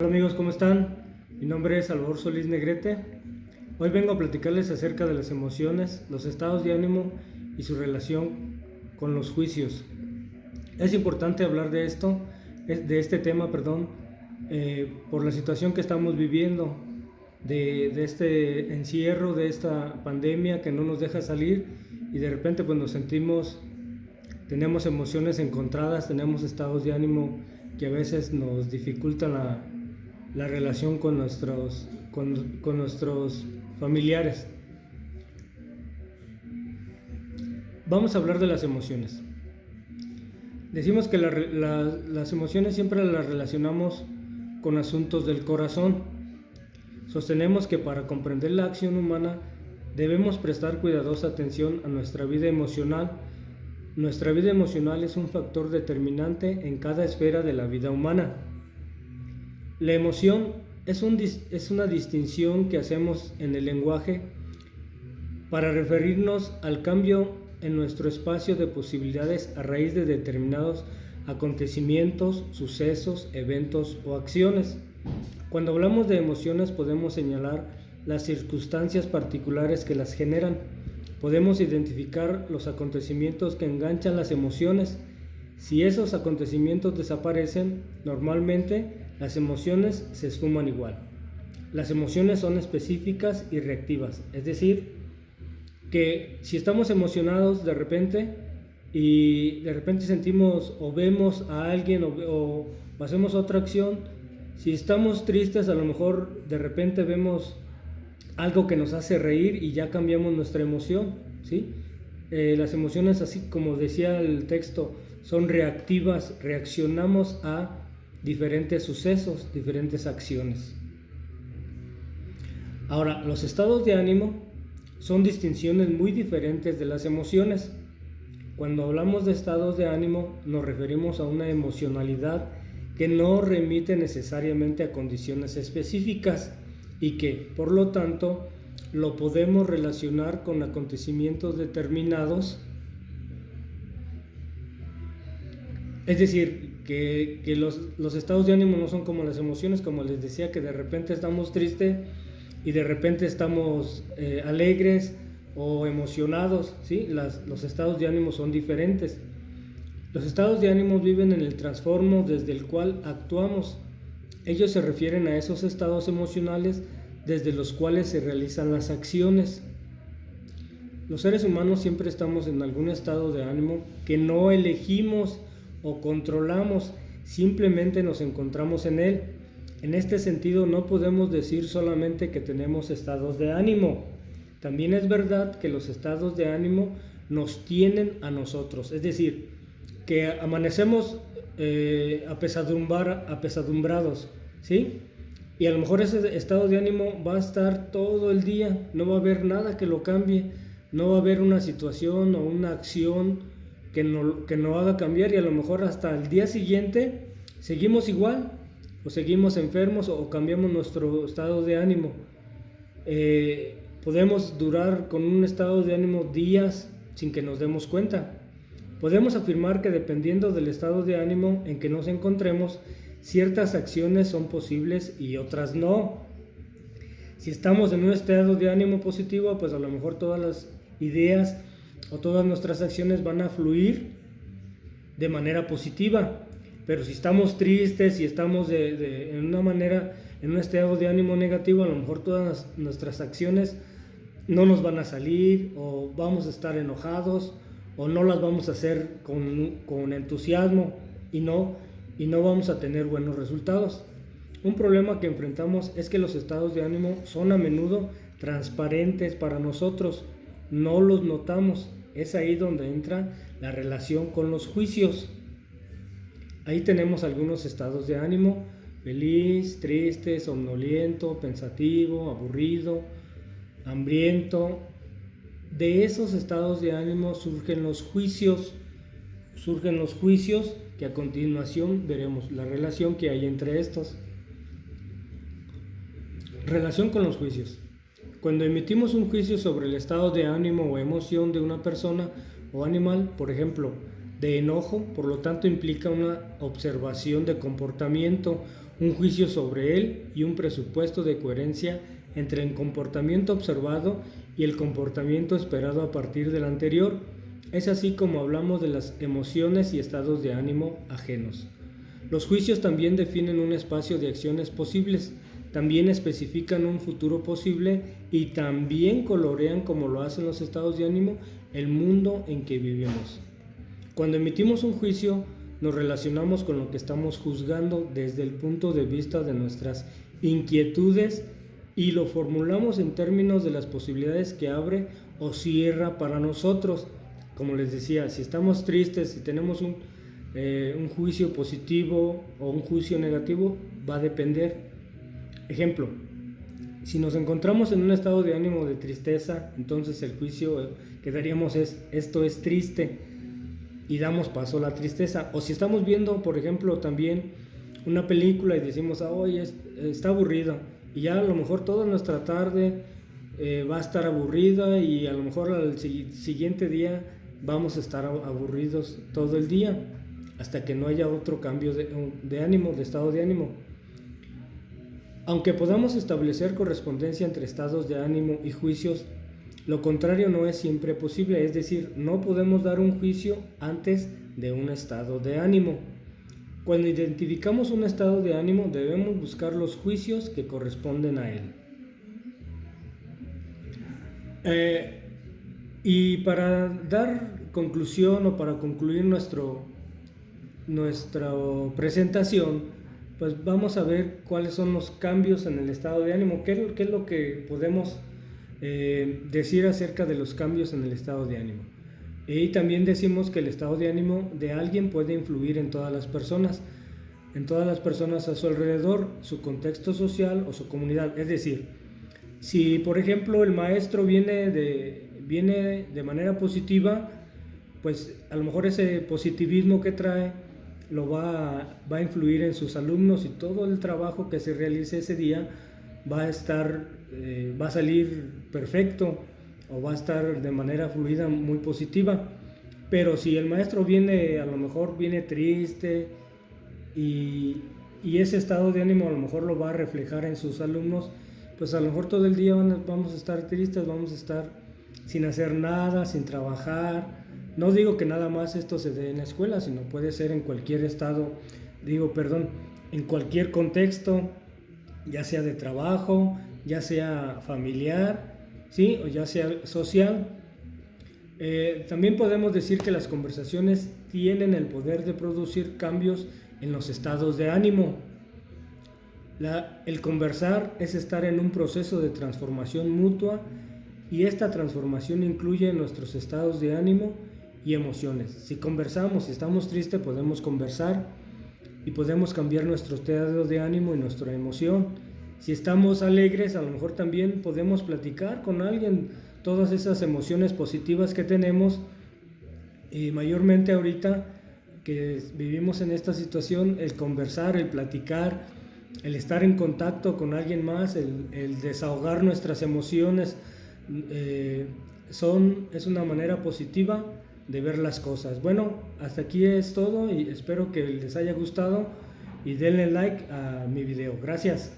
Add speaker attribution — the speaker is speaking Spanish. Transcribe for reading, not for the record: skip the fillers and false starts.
Speaker 1: Hola amigos, ¿cómo están? Mi nombre es Salvador Solís Negrete. Hoy vengo a platicarles acerca de las emociones, los estados de ánimo y su relación con los juicios. Es importante hablar de este tema, por la situación que estamos viviendo, de este encierro, de esta pandemia que no nos deja salir y de repente pues tenemos emociones encontradas, tenemos estados de ánimo que a veces nos dificultan la relación con nuestros familiares. Vamos a hablar de las emociones. Decimos que las emociones siempre las relacionamos con asuntos del corazón. Sostenemos que para comprender la acción humana debemos prestar cuidadosa atención a nuestra vida emocional. Nuestra vida emocional es un factor determinante en cada esfera de la vida humana. La emoción es una distinción que hacemos en el lenguaje para referirnos al cambio en nuestro espacio de posibilidades a raíz de determinados acontecimientos, sucesos, eventos o acciones. Cuando hablamos de emociones podemos señalar las circunstancias particulares que las generan. Podemos identificar los acontecimientos que enganchan las emociones. Si esos acontecimientos desaparecen, normalmente las emociones se esfuman igual. Las emociones son específicas y reactivas, es decir, que si estamos emocionados de repente sentimos o vemos a alguien o hacemos otra acción, si estamos tristes a lo mejor de repente vemos algo que nos hace reír y ya cambiamos nuestra emoción, ¿sí? Las emociones, así como decía el texto, son reactivas, reaccionamos a diferentes sucesos, diferentes acciones. Ahora, los estados de ánimo son distinciones muy diferentes de las emociones. Cuando hablamos de estados de ánimo nos referimos a una emocionalidad que no remite necesariamente a condiciones específicas y que, por lo tanto, lo podemos relacionar con acontecimientos determinados. Es decir, que los estados de ánimo no son como las emociones, como les decía, que de repente estamos tristes y de repente estamos alegres o emocionados, ¿sí? Los estados de ánimo son diferentes. Los estados de ánimo viven en el transformo desde el cual actuamos. Ellos se refieren a esos estados emocionales desde los cuales se realizan las acciones. Los seres humanos siempre estamos en algún estado de ánimo que no elegimos o controlamos, simplemente nos encontramos en él. En este sentido no podemos decir solamente que tenemos estados de ánimo. También es verdad que los estados de ánimo nos tienen a nosotros, es decir, que amanecemos apesadumbrados, ¿sí? Y a lo mejor ese estado de ánimo va a estar todo el día, no va a haber nada que lo cambie, no va a haber una situación o una acción que no haga cambiar, y a lo mejor hasta el día siguiente seguimos igual, o seguimos enfermos, o cambiamos nuestro estado de ánimo. Podemos durar con un estado de ánimo días sin que nos demos cuenta. Podemos afirmar que dependiendo del estado de ánimo en que nos encontremos, ciertas acciones son posibles y otras no. Si estamos en un estado de ánimo positivo, pues a lo mejor todas las ideas o todas nuestras acciones van a fluir de manera positiva. Pero si estamos tristes, si estamos en un estado de ánimo negativo, a lo mejor todas nuestras acciones no nos van a salir, o vamos a estar enojados, o no las vamos a hacer con entusiasmo y no vamos a tener buenos resultados. Un problema que enfrentamos es que los estados de ánimo son a menudo transparentes para nosotros, no los notamos. Es ahí donde entra la relación con los juicios. Ahí tenemos algunos estados de ánimo: feliz, triste, somnoliento, pensativo, aburrido, hambriento. De esos estados de ánimo surgen los juicios que a continuación veremos la relación que hay entre estos. Relación con los juicios. Cuando emitimos un juicio sobre el estado de ánimo o emoción de una persona o animal, por ejemplo, de enojo, por lo tanto implica una observación de comportamiento un juicio sobre él y un presupuesto de coherencia entre el comportamiento observado y el comportamiento esperado a partir del anterior. Es así como hablamos de las emociones y estados de ánimo ajenos. Los juicios también definen un espacio de acciones posibles, también especifican un futuro posible y también colorean, como lo hacen los estados de ánimo, el mundo en que vivimos. Cuando emitimos un juicio, nos relacionamos con lo que estamos juzgando desde el punto de vista de nuestras inquietudes y lo formulamos en términos de las posibilidades que abre o cierra para nosotros. Como les decía, si estamos tristes, si tenemos un juicio positivo o un juicio negativo, va a depender. Ejemplo, si nos encontramos en un estado de ánimo de tristeza, entonces el juicio que daríamos es: esto es triste, y damos paso a la tristeza. O si estamos viendo, por ejemplo, también una película y decimos: oye, está aburrida, y ya a lo mejor toda nuestra tarde va a estar aburrida, y a lo mejor al siguiente día vamos a estar aburridos todo el día, hasta que no haya otro cambio de ánimo, de estado de ánimo. Aunque podamos establecer correspondencia entre estados de ánimo y juicios, lo contrario no es siempre posible, es decir, no podemos dar un juicio antes de un estado de ánimo. Cuando identificamos un estado de ánimo, debemos buscar los juicios que corresponden a él. Y para dar conclusión o para concluir nuestra presentación, pues vamos a ver cuáles son los cambios en el estado de ánimo, qué es lo que podemos decir acerca de los cambios en el estado de ánimo. Y también decimos que el estado de ánimo de alguien puede influir en todas las personas a su alrededor, su contexto social o su comunidad. Es decir, si por ejemplo el maestro viene de manera positiva, pues a lo mejor ese positivismo que trae lo va a influir en sus alumnos, y todo el trabajo que se realice ese día va a salir perfecto, o va a estar de manera fluida, muy positiva. Pero si el maestro a lo mejor viene triste, y ese estado de ánimo a lo mejor lo va a reflejar en sus alumnos, pues a lo mejor todo el día vamos a estar tristes, vamos a estar sin hacer nada, sin trabajar. No digo que nada más esto se dé en la escuela, sino puede ser en cualquier en cualquier contexto, ya sea de trabajo, ya sea familiar, ¿sí? O ya sea social. También podemos decir que las conversaciones tienen el poder de producir cambios en los estados de ánimo. El conversar es estar en un proceso de transformación mutua, y esta transformación incluye nuestros estados de ánimo y emociones. Si conversamos, si estamos tristes, podemos conversar y podemos cambiar nuestro estado de ánimo y nuestra emoción. Si estamos alegres, a lo mejor también podemos platicar con alguien todas esas emociones positivas que tenemos, y mayormente ahorita que vivimos en esta situación, el conversar, el platicar, el estar en contacto con alguien más, el desahogar nuestras emociones, es una manera positiva de ver las cosas. Bueno, hasta aquí es todo, y espero que les haya gustado, y denle like a mi video. Gracias.